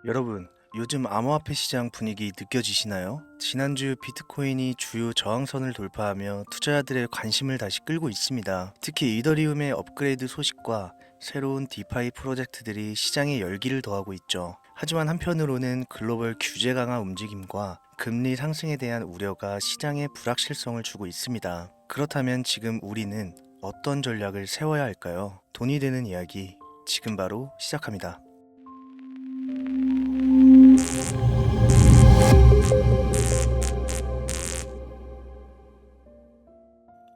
여러분, 요즘 암호화폐 시장 분위기 느껴지시나요? 지난주 비트코인이 주요 저항선을 돌파하며 투자자들의 관심을 다시 끌고 있습니다. 특히 이더리움의 업그레이드 소식과 새로운 디파이 프로젝트들이 시장에 열기를 더하고 있죠. 하지만 한편으로는 글로벌 규제 강화 움직임과 금리 상승에 대한 우려가 시장에 불확실성을 주고 있습니다. 그렇다면 지금 우리는 어떤 전략을 세워야 할까요? 돈이 되는 이야기, 지금 바로 시작합니다.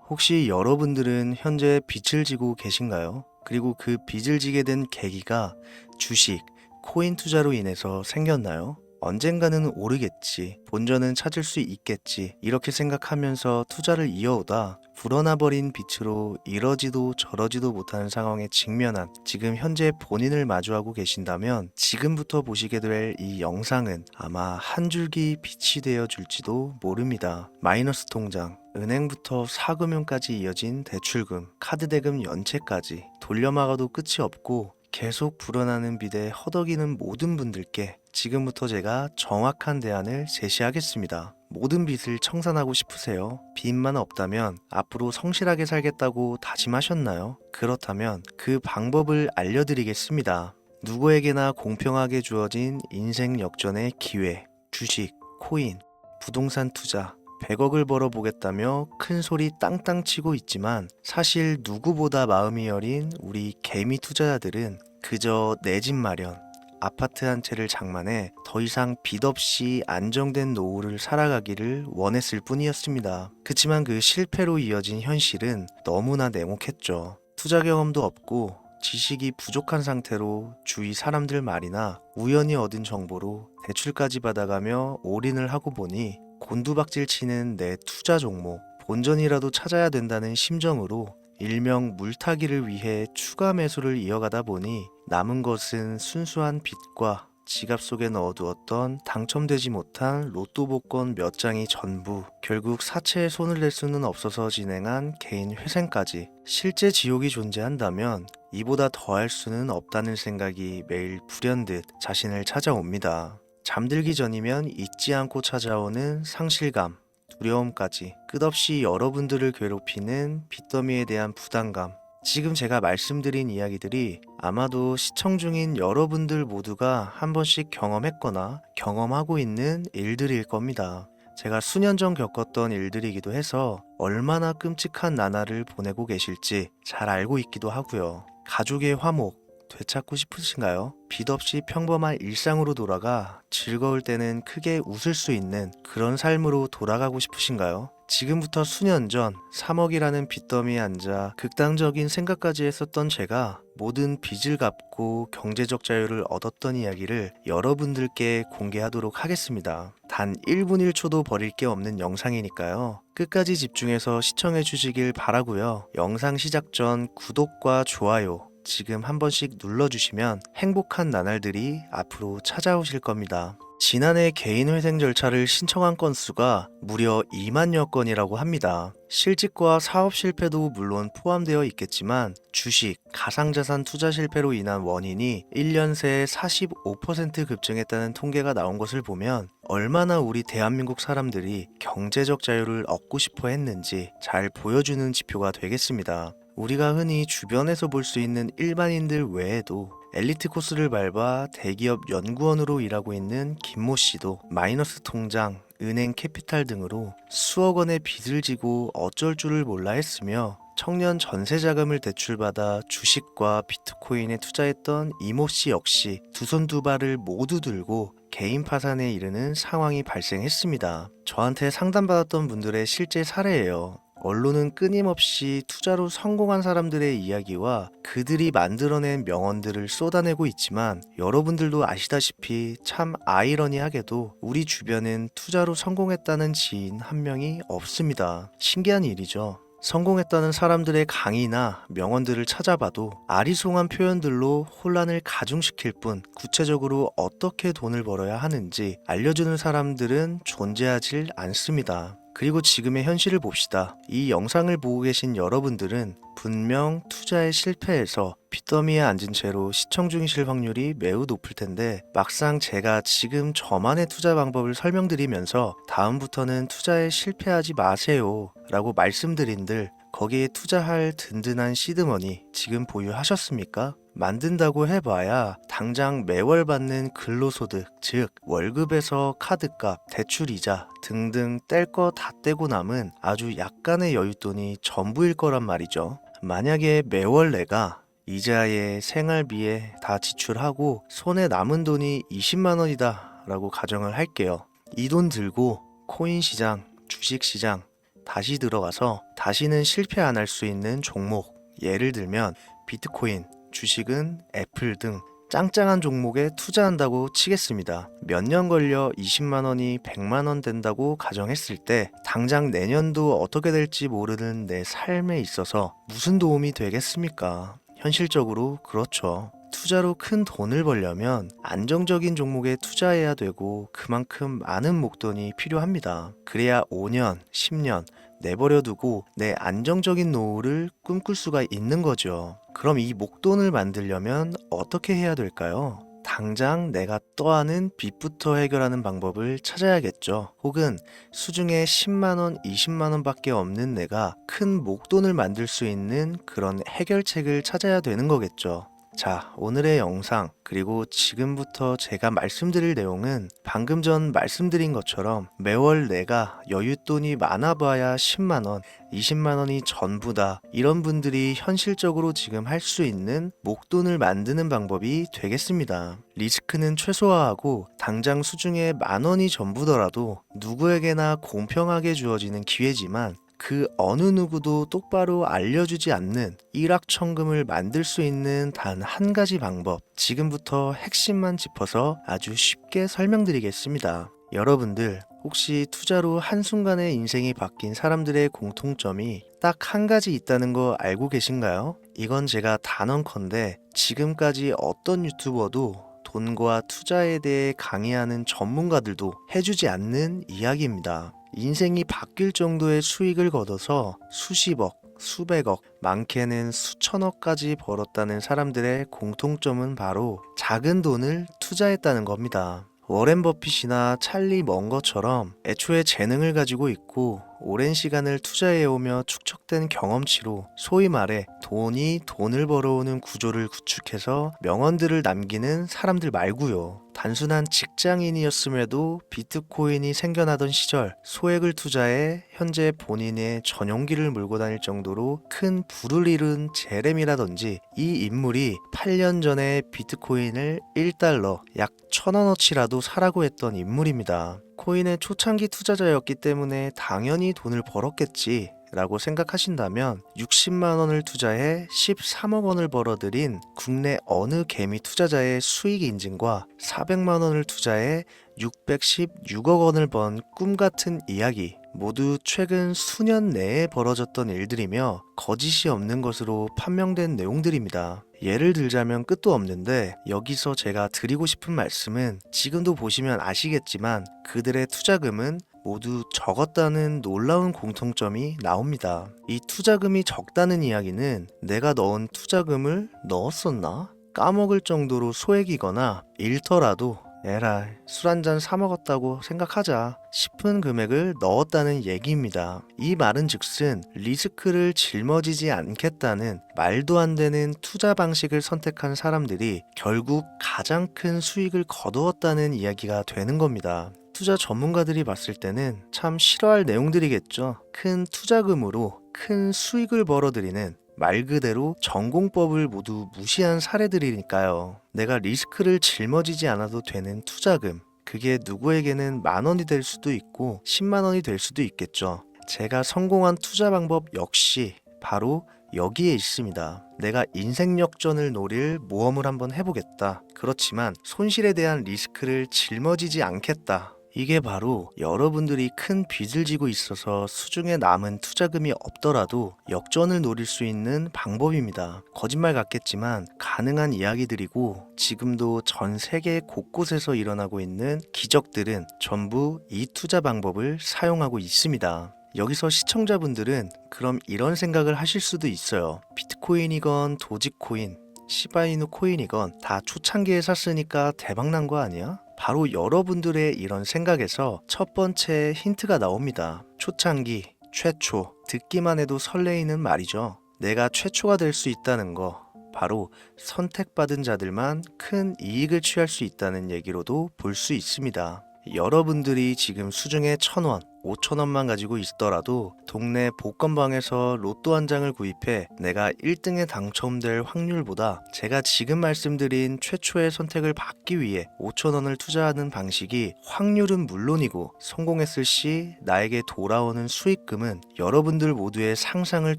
혹시 여러분들은 현재 빚을 지고 계신가요? 그리고 그 빚을 지게 된 계기가 주식, 코인 투자로 인해서 생겼나요? 언젠가는 오르겠지, 본전은 찾을 수 있겠지, 이렇게 생각하면서 투자를 이어오다 불어나버린 빚으로 이러지도 저러지도 못하는 상황에 직면한 지금 현재 본인을 마주하고 계신다면 지금부터 보시게 될 이 영상은 아마 한 줄기 빛이 되어 줄지도 모릅니다. 마이너스 통장, 은행부터 사금융까지 이어진 대출금, 카드 대금 연체까지 돌려막아도 끝이 없고 계속 불어나는 빚에 허덕이는 모든 분들께 지금부터 제가 정확한 대안을 제시하겠습니다. 모든 빚을 청산하고 싶으세요? 빚만 없다면 앞으로 성실하게 살겠다고 다짐하셨나요? 그렇다면 그 방법을 알려드리겠습니다. 누구에게나 공평하게 주어진 인생 역전의 기회, 주식, 코인, 부동산 투자, 100억을 벌어보겠다며 큰 소리 땅땅 치고 있지만 사실 누구보다 마음이 여린 우리 개미 투자자들은 그저 내 집 마련, 아파트 한 채를 장만해 더 이상 빚 없이 안정된 노후를 살아가기를 원했을 뿐이었습니다. 그치만 그 실패로 이어진 현실은 너무나 냉혹했죠. 투자 경험도 없고 지식이 부족한 상태로 주위 사람들 말이나 우연히 얻은 정보로 대출까지 받아가며 올인을 하고 보니 곤두박질 치는 내 투자 종목, 본전이라도 찾아야 된다는 심정으로 일명 물타기를 위해 추가 매수를 이어가다 보니 남은 것은 순수한 빚과 지갑 속에 넣어두었던 당첨되지 못한 로또 복권 몇 장이 전부, 결국 사채에 손을 댈 수는 없어서 진행한 개인 회생까지. 실제 지옥이 존재한다면 이보다 더할 수는 없다는 생각이 매일 불현듯 자신을 찾아옵니다. 잠들기 전이면 잊지 않고 찾아오는 상실감, 두려움까지 끝없이 여러분들을 괴롭히는 빚더미에 대한 부담감. 지금 제가 말씀드린 이야기들이 아마도 시청 중인 여러분들 모두가 한 번씩 경험했거나 경험하고 있는 일들일 겁니다. 제가 수년 전 겪었던 일들이기도 해서 얼마나 끔찍한 나날을 보내고 계실지 잘 알고 있기도 하고요. 가족의 화목, 되찾고 싶으신가요? 빚 없이 평범한 일상으로 돌아가 즐거울 때는 크게 웃을 수 있는 그런 삶으로 돌아가고 싶으신가요? 지금부터 수년 전 3억이라는 빚더미에 앉아 극단적인 생각까지 했었던 제가 모든 빚을 갚고 경제적 자유를 얻었던 이야기를 여러분들께 공개하도록 하겠습니다. 단 1분 1초도 버릴 게 없는 영상이니까요. 끝까지 집중해서 시청해 주시길 바라고요. 영상 시작 전 구독과 좋아요 지금 한 번씩 눌러주시면 행복한 나날들이 앞으로 찾아오실 겁니다. 지난해 개인회생 절차를 신청한 건수가 무려 2만여 건이라고 합니다. 실직과 사업 실패도 물론 포함되어 있겠지만 주식, 가상자산 투자 실패로 인한 원인이 1년 새에 45% 급증했다는 통계가 나온 것을 보면 얼마나 우리 대한민국 사람들이 경제적 자유를 얻고 싶어 했는지 잘 보여주는 지표가 되겠습니다. 우리가 흔히 주변에서 볼 수 있는 일반인들 외에도 엘리트 코스를 밟아 대기업 연구원으로 일하고 있는 김모 씨도 마이너스 통장, 은행 캐피탈 등으로 수억 원의 빚을 지고 어쩔 줄을 몰라 했으며 청년 전세 자금을 대출받아 주식과 비트코인에 투자했던 이모 씨 역시 두 손 두 발을 모두 들고 개인 파산에 이르는 상황이 발생했습니다. 저한테 상담받았던 분들의 실제 사례예요. 언론은 끊임없이 투자로 성공한 사람들의 이야기와 그들이 만들어낸 명언들을 쏟아내고 있지만 여러분들도 아시다시피 참 아이러니하게도 우리 주변엔 투자로 성공했다는 지인 한 명이 없습니다. 신기한 일이죠. 성공했다는 사람들의 강의나 명언들을 찾아봐도 아리송한 표현들로 혼란을 가중시킬 뿐 구체적으로 어떻게 돈을 벌어야 하는지 알려주는 사람들은 존재하질 않습니다. 그리고 지금의 현실을 봅시다. 이 영상을 보고 계신 여러분들은 분명 투자에 실패해서 빚더미에 앉은 채로 시청 중이실 확률이 매우 높을 텐데, 막상 제가 지금 저만의 투자 방법을 설명드리면서 다음부터는 투자에 실패하지 마세요 라고 말씀드린들, 거기에 투자할 든든한 시드머니 지금 보유하셨습니까? 만든다고 해봐야 당장 매월 받는 근로소득, 즉 월급에서 카드값, 대출이자 등등 뗄 거 다 떼고 남은 아주 약간의 여윳돈이 전부일 거란 말이죠. 만약에 매월 내가 이자에 생활비에 다 지출하고 손에 남은 돈이 20만 원이다 라고 가정을 할게요. 이 돈 들고 코인 시장, 주식 시장 다시 들어가서 다시는 실패 안 할 수 있는 종목, 예를 들면 비트코인, 주식은 애플 등 짱짱한 종목에 투자한다고 치겠습니다. 몇 년 걸려 20만 원이 100만 원 된다고 가정했을 때 당장 내년도 어떻게 될지 모르는 내 삶에 있어서 무슨 도움이 되겠습니까? 현실적으로 그렇죠. 투자로 큰 돈을 벌려면 안정적인 종목에 투자해야 되고 그만큼 많은 목돈이 필요합니다. 그래야 5년, 10년 내버려 두고 내 안정적인 노후를 꿈꿀 수가 있는 거죠. 그럼 이 목돈을 만들려면 어떻게 해야 될까요? 당장 내가 떠안은 빚부터 해결하는 방법을 찾아야겠죠. 혹은 수중에 10만원, 20만원 밖에 없는 내가 큰 목돈을 만들 수 있는 그런 해결책을 찾아야 되는 거겠죠. 자, 오늘의 영상, 그리고 지금부터 제가 말씀드릴 내용은 방금 전 말씀드린 것처럼 매월 내가 여윳돈이 많아봐야 10만원, 20만원이 전부다, 이런 분들이 현실적으로 지금 할 수 있는 목돈을 만드는 방법이 되겠습니다. 리스크는 최소화하고 당장 수중에 만원이 전부더라도 누구에게나 공평하게 주어지는 기회지만, 그 어느 누구도 똑바로 알려주지 않는 일확천금을 만들 수 있는 단 한 가지 방법, 지금부터 핵심만 짚어서 아주 쉽게 설명드리겠습니다. 여러분들, 혹시 투자로 한순간에 인생이 바뀐 사람들의 공통점이 딱 한 가지 있다는 거 알고 계신가요? 이건 제가 단언컨대 지금까지 어떤 유튜버도 돈과 투자에 대해 강의하는 전문가들도 해주지 않는 이야기입니다. 인생이 바뀔 정도의 수익을 거둬서 수십억, 수백억, 많게는 수천억까지 벌었다는 사람들의 공통점은 바로 작은 돈을 투자했다는 겁니다. 워렌 버핏이나 찰리 먼거처럼 애초에 재능을 가지고 있고 오랜 시간을 투자해오며 축적된 경험치로 소위 말해 돈이 돈을 벌어오는 구조를 구축해서 명언들을 남기는 사람들 말고요. 단순한 직장인이었음에도 비트코인이 생겨나던 시절 소액을 투자해 현재 본인의 전용기를 몰고 다닐 정도로 큰 부를 이룬 제렘이라든지, 이 인물이 8년 전에 비트코인을 1달러 약 1,000원어치라도 사라고 했던 인물입니다. 코인의 초창기 투자자였기 때문에 당연히 돈을 벌었겠지 라고 생각하신다면 60만 원을 투자해 13억 원을 벌어들인 국내 어느 개미 투자자의 수익 인증과 400만 원을 투자해 616억 원을 번 꿈같은 이야기, 모두 최근 수년 내에 벌어졌던 일들이며 거짓이 없는 것으로 판명된 내용들입니다. 예를 들자면 끝도 없는데, 여기서 제가 드리고 싶은 말씀은 지금도 보시면 아시겠지만 그들의 투자금은 모두 적었다는 놀라운 공통점이 나옵니다. 이 투자금이 적다는 이야기는 내가 넣은 투자금을 넣었었나? 까먹을 정도로 소액이거나 잃더라도 에라이 술 한잔 사 먹었다고 생각하자 싶은 금액을 넣었다는 얘기입니다. 이 말은 즉슨 리스크를 짊어지지 않겠다는 말도 안 되는 투자 방식을 선택한 사람들이 결국 가장 큰 수익을 거두었다는 이야기가 되는 겁니다. 투자 전문가들이 봤을 때는 참 싫어할 내용들이겠죠. 큰 투자금으로 큰 수익을 벌어들이는, 말 그대로 전공법을 모두 무시한 사례들이니까요. 내가 리스크를 짊어지지 않아도 되는 투자금, 그게 누구에게는 만 원이 될 수도 있고 10만 원이 될 수도 있겠죠. 제가 성공한 투자 방법 역시 바로 여기에 있습니다. 내가 인생 역전을 노릴 모험을 한번 해보겠다. 그렇지만 손실에 대한 리스크를 짊어지지 않겠다. 이게 바로 여러분들이 큰 빚을 지고 있어서 수중에 남은 투자금이 없더라도 역전을 노릴 수 있는 방법입니다. 거짓말 같겠지만 가능한 이야기들이고 지금도 전 세계 곳곳에서 일어나고 있는 기적들은 전부 이 투자 방법을 사용하고 있습니다. 여기서 시청자분들은 그럼 이런 생각을 하실 수도 있어요. 비트코인이건 도지코인, 시바이누 코인이건 다 초창기에 샀으니까 대박난 거 아니야? 바로 여러분들의 이런 생각에서 첫 번째 힌트가 나옵니다. 초창기, 최초, 듣기만 해도 설레이는 말이죠. 내가 최초가 될 수 있다는 거, 바로 선택받은 자들만 큰 이익을 취할 수 있다는 얘기로도 볼 수 있습니다. 여러분들이 지금 수중에 1,000원, 5,000원만 가지고 있더라도 동네 복권방에서 로또 한 장을 구입해 내가 1등에 당첨될 확률보다 제가 지금 말씀드린 최초의 선택을 받기 위해 5,000원을 투자하는 방식이 확률은 물론이고 성공했을 시 나에게 돌아오는 수익금은 여러분들 모두의 상상을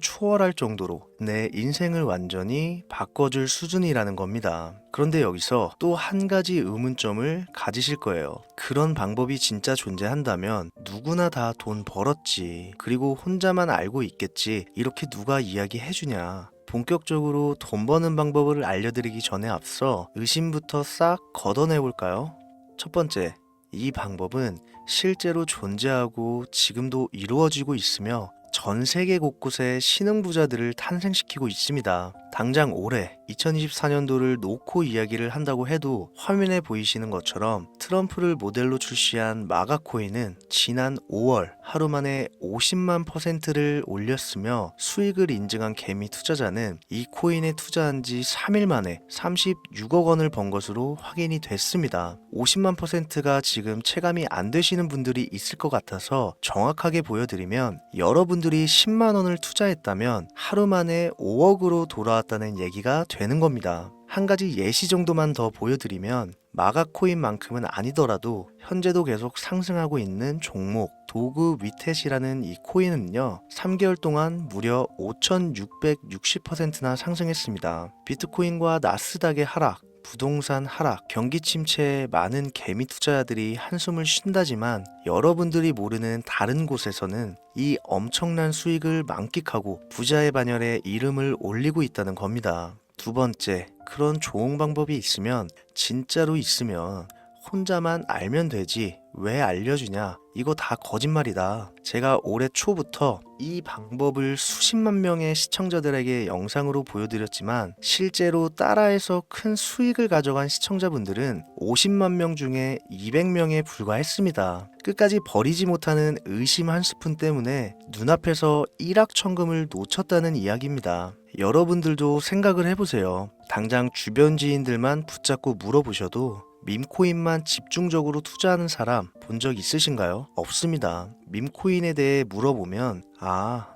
초월할 정도로 내 인생을 완전히 바꿔줄 수준이라는 겁니다. 그런데 여기서 또 한 가지 의문점을 가지실 거예요. 그런 방법이 진짜 존재한다면 누구나 다 돈 벌었지. 그리고 혼자만 알고 있겠지. 이렇게 누가 이야기해주냐. 본격적으로 돈 버는 방법을 알려드리기 전에 앞서 의심부터 싹 걷어내볼까요? 첫 번째, 이 방법은 실제로 존재하고 지금도 이루어지고 있으며 전 세계 곳곳에 신흥부자들을 탄생시키고 있습니다. 당장 올해 2024년도를 놓고 이야기를 한다고 해도 화면에 보이시는 것처럼 트럼프를 모델로 출시한 마가코인은 지난 5월 하루 만에 50만 %를 올렸으며 수익을 인증한 개미 투자자는 이 코인에 투자한 지 3일 만에 36억 원을 번 것으로 확인이 됐습니다. 50만 %가 지금 체감이 안 되시는 분들이 있을 것 같아서 정확하게 보여드리면 여러분들이 10만 원을 투자했다면 하루 만에 5억으로 돌아왔다는 얘기가 되는 겁니다. 한 가지 예시 정도만 더 보여드리면 마가코인만큼은 아니더라도 현재도 계속 상승하고 있는 종목 도구 위텟이라는 이 코인은요 3개월 동안 무려 5,660%나 상승했습니다. 비트코인과 나스닥의 하락, 부동산 하락, 경기 침체에 많은 개미 투자자들이 한숨을 쉰다지만 여러분들이 모르는 다른 곳에서는 이 엄청난 수익을 만끽하고 부자의 반열에 이름을 올리고 있다는 겁니다. 두 번째, 그런 좋은 방법이 있으면 진짜로 있으면 혼자만 알면 되지 왜 알려주냐? 이거 다 거짓말이다. 제가 올해 초부터 이 방법을 수십만 명의 시청자들에게 영상으로 보여드렸지만 실제로 따라해서 큰 수익을 가져간 시청자분들은 50만 명 중에 200명에 불과했습니다. 끝까지 버리지 못하는 의심 한 스푼 때문에 눈앞에서 일확천금을 놓쳤다는 이야기입니다. 여러분들도 생각을 해보세요. 당장 주변 지인들만 붙잡고 물어보셔도 밈코인만 집중적으로 투자하는 사람 본 적 있으신가요? 없습니다. 밈코인에 대해 물어보면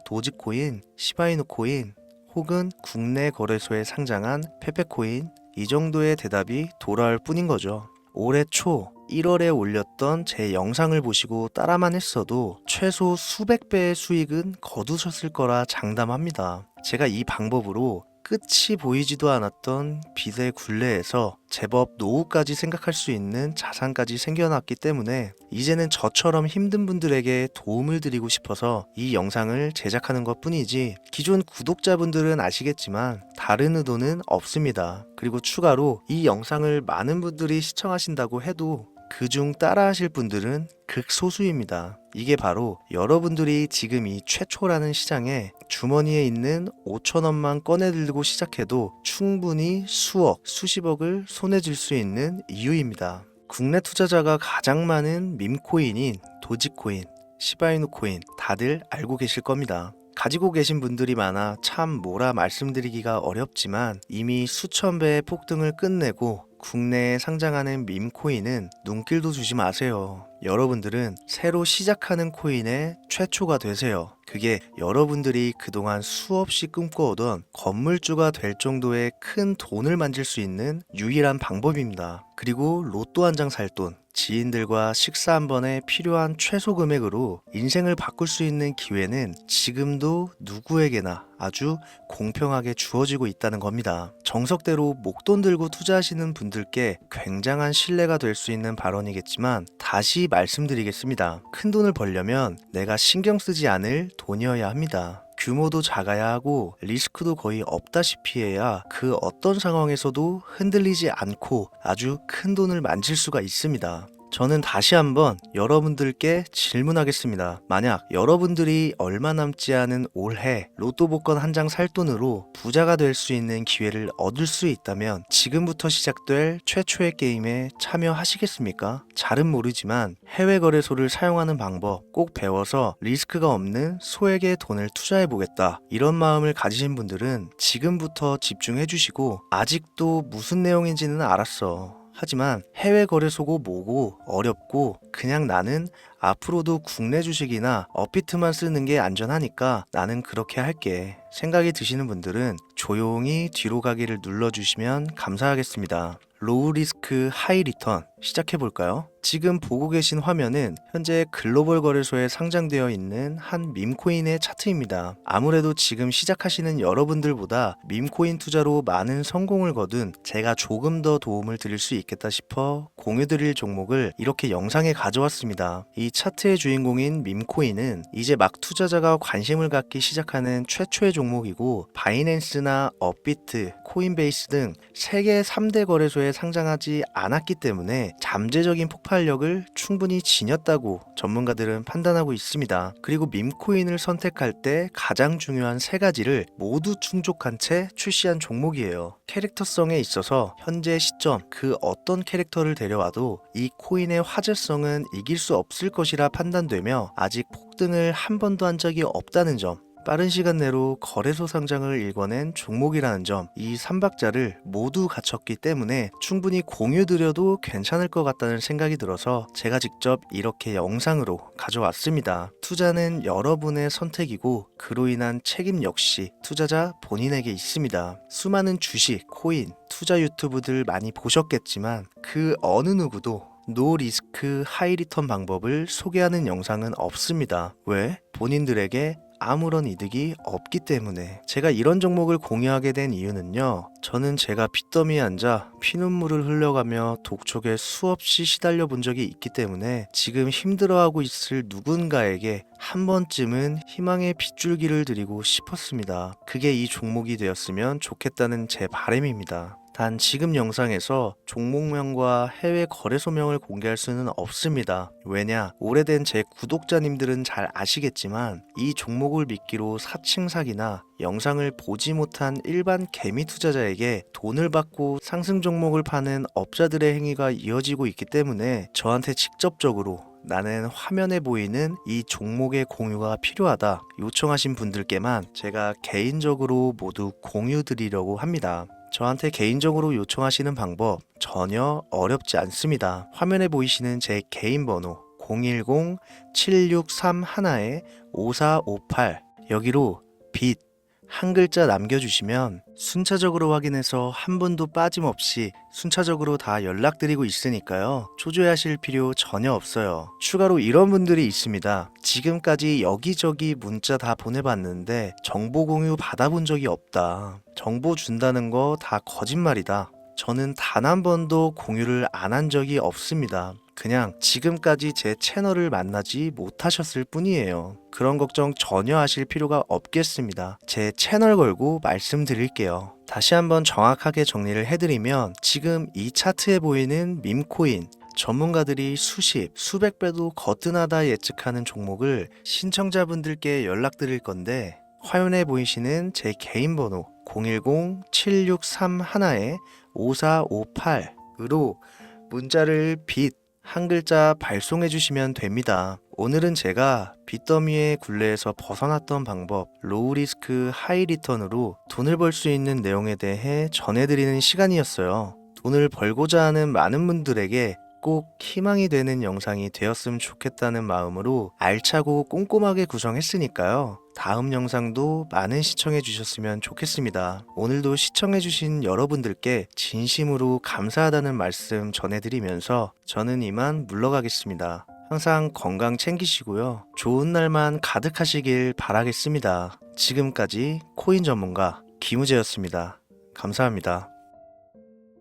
도지코인, 시바이누 코인 혹은 국내 거래소에 상장한 페페코인 이 정도의 대답이 돌아올 뿐인 거죠. 올해 초 1월에 올렸던 제 영상을 보시고 따라만 했어도 최소 수백 배의 수익은 거두셨을 거라 장담합니다. 제가 이 방법으로 끝이 보이지도 않았던 빚의 굴레에서 제법 노후까지 생각할 수 있는 자산까지 생겨났기 때문에 이제는 저처럼 힘든 분들에게 도움을 드리고 싶어서 이 영상을 제작하는 것 뿐이지 기존 구독자분들은 아시겠지만 다른 의도는 없습니다. 그리고 추가로 이 영상을 많은 분들이 시청하신다고 해도 그중 따라하실 분들은 극소수입니다. 이게 바로 여러분들이 지금 이 최초라는 시장에 주머니에 있는 5,000원만 꺼내들고 시작해도 충분히 수억, 수십억을 손에 쥘 수 있는 이유입니다. 국내 투자자가 가장 많은 밈코인인 도지코인, 시바이누 코인 다들 알고 계실 겁니다. 가지고 계신 분들이 많아 참 뭐라 말씀드리기가 어렵지만 이미 수천 배의 폭등을 끝내고 국내에 상장하는 밈코인은 눈길도 주지 마세요. 여러분들은 새로 시작하는 코인의 최초가 되세요. 그게 여러분들이 그동안 수없이 꿈꿔오던 건물주가 될 정도의 큰 돈을 만질 수 있는 유일한 방법입니다. 그리고 로또 한 장 살 돈, 지인들과 식사 한 번에 필요한 최소 금액으로 인생을 바꿀 수 있는 기회는 지금도 누구에게나 아주 공평하게 주어지고 있다는 겁니다. 정석대로 목돈 들고 투자하시는 분들께 굉장한 신뢰가 될 수 있는 발언이겠지만 다시 말씀드리겠습니다. 큰 돈을 벌려면 내가 신경 쓰지 않을 돈이어야 합니다. 규모도 작아야 하고 리스크도 거의 없다시피 해야 그 어떤 상황에서도 흔들리지 않고 아주 큰 돈을 만질 수가 있습니다. 저는 다시 한번 여러분들께 질문하겠습니다. 만약 여러분들이 얼마 남지 않은 올해 로또 복권 한 장 살 돈으로 부자가 될 수 있는 기회를 얻을 수 있다면 지금부터 시작될 최초의 게임에 참여하시겠습니까? 잘은 모르지만 해외 거래소를 사용하는 방법 꼭 배워서 리스크가 없는 소액의 돈을 투자해 보겠다. 이런 마음을 가지신 분들은 지금부터 집중해 주시고 아직도 무슨 내용인지는 알았어. 하지만 해외 거래소고 뭐고 어렵고 그냥 나는 앞으로도 국내 주식이나 업비트만 쓰는 게 안전하니까 나는 그렇게 할게 생각이 드시는 분들은 조용히 뒤로 가기를 눌러주시면 감사하겠습니다. 로우 리스크 하이 리턴 시작해 볼까요? 지금 보고 계신 화면은 현재 글로벌 거래소에 상장되어 있는 한 밈코인의 차트입니다. 아무래도 지금 시작하시는 여러분들보다 밈코인 투자로 많은 성공을 거둔 제가 조금 더 도움을 드릴 수 있겠다 싶어 공유드릴 종목을 이렇게 영상에 가져왔습니다. 이 차트의 주인공인 밈코인은 이제 막 투자자가 관심을 갖기 시작하는 최초의 종목이고 바이낸스나 업비트, 코인베이스 등 세계 3대 거래소에 상장하지 않았기 때문에 잠재적인 폭발력을 충분히 지녔다고 전문가들은 판단하고 있습니다. 그리고 밈코인을 선택할 때 가장 중요한 세 가지를 모두 충족한 채 출시한 종목이에요. 캐릭터성에 있어서 현재 시점 그 어떤 캐릭터를 데려와도 이 코인의 화제성은 이길 수 없을 것이라 판단되며 아직 폭등을 한 번도 한 적이 없다는 점, 빠른 시간 내로 거래소 상장을 일궈낸 종목이라는 점, 이 3박자를 모두 갖췄기 때문에 충분히 공유드려도 괜찮을 것 같다는 생각이 들어서 제가 직접 이렇게 영상으로 가져왔습니다. 투자는 여러분의 선택이고 그로 인한 책임 역시 투자자 본인에게 있습니다. 수많은 주식, 코인, 투자 유튜브들 많이 보셨겠지만 그 어느 누구도 노 리스크 하이 리턴 방법을 소개하는 영상은 없습니다. 왜? 본인들에게 아무런 이득이 없기 때문에. 제가 이런 종목을 공유하게 된 이유는요, 저는 제가 빚더미에 앉아 피눈물을 흘려가며 독촉에 수없이 시달려 본 적이 있기 때문에 지금 힘들어하고 있을 누군가에게 한 번쯤은 희망의 빗줄기를 드리고 싶었습니다. 그게 이 종목이 되었으면 좋겠다는 제 바람입니다. 단 지금 영상에서 종목명과 해외 거래소명을 공개할 수는 없습니다. 왜냐? 오래된 제 구독자님들은 잘 아시겠지만 이 종목을 미끼로 사칭 사기나 영상을 보지 못한 일반 개미 투자자에게 돈을 받고 상승 종목을 파는 업자들의 행위가 이어지고 있기 때문에 저한테 직접적으로 나는 화면에 보이는 이 종목의 공유가 필요하다 요청하신 분들께만 제가 개인적으로 모두 공유 드리려고 합니다. 저한테 개인적으로 요청하시는 방법 전혀 어렵지 않습니다. 화면에 보이시는 제 개인 번호 010-7631-5458 여기로 빚 한 글자 남겨주시면 순차적으로 확인해서 한 분도 빠짐없이 순차적으로 다 연락드리고 있으니까요. 초조해하실 필요 전혀 없어요. 추가로 이런 분들이 있습니다. 지금까지 여기저기 문자 다 보내봤는데 정보 공유 받아본 적이 없다. 정보 준다는 거 다 거짓말이다. 저는 단 한 번도 공유를 안 한 적이 없습니다. 그냥 지금까지 제 채널을 만나지 못하셨을 뿐이에요. 그런 걱정 전혀 하실 필요가 없겠습니다. 제 채널 걸고 말씀드릴게요. 다시 한번 정확하게 정리를 해드리면 지금 이 차트에 보이는 밈코인 전문가들이 수십, 수백 배도 거뜬하다 예측하는 종목을 신청자분들께 연락드릴 건데 화면에 보이시는 제 개인 번호 010-7631-5458으로 문자를 빚 한 글자 발송해 주시면 됩니다. 오늘은 제가 빚더미의 굴레에서 벗어났던 방법, 로우 리스크 하이 리턴으로 돈을 벌 수 있는 내용에 대해 전해드리는 시간이었어요. 돈을 벌고자 하는 많은 분들에게 꼭 희망이 되는 영상이 되었으면 좋겠다는 마음으로 알차고 꼼꼼하게 구성했으니까요. 다음 영상도 많은 시청해 주셨으면 좋겠습니다. 오늘도 시청해 주신 여러분들께 진심으로 감사하다는 말씀 전해드리면서 저는 이만 물러가겠습니다. 항상 건강 챙기시고요. 좋은 날만 가득하시길 바라겠습니다. 지금까지 코인 전문가 김우재였습니다. 감사합니다.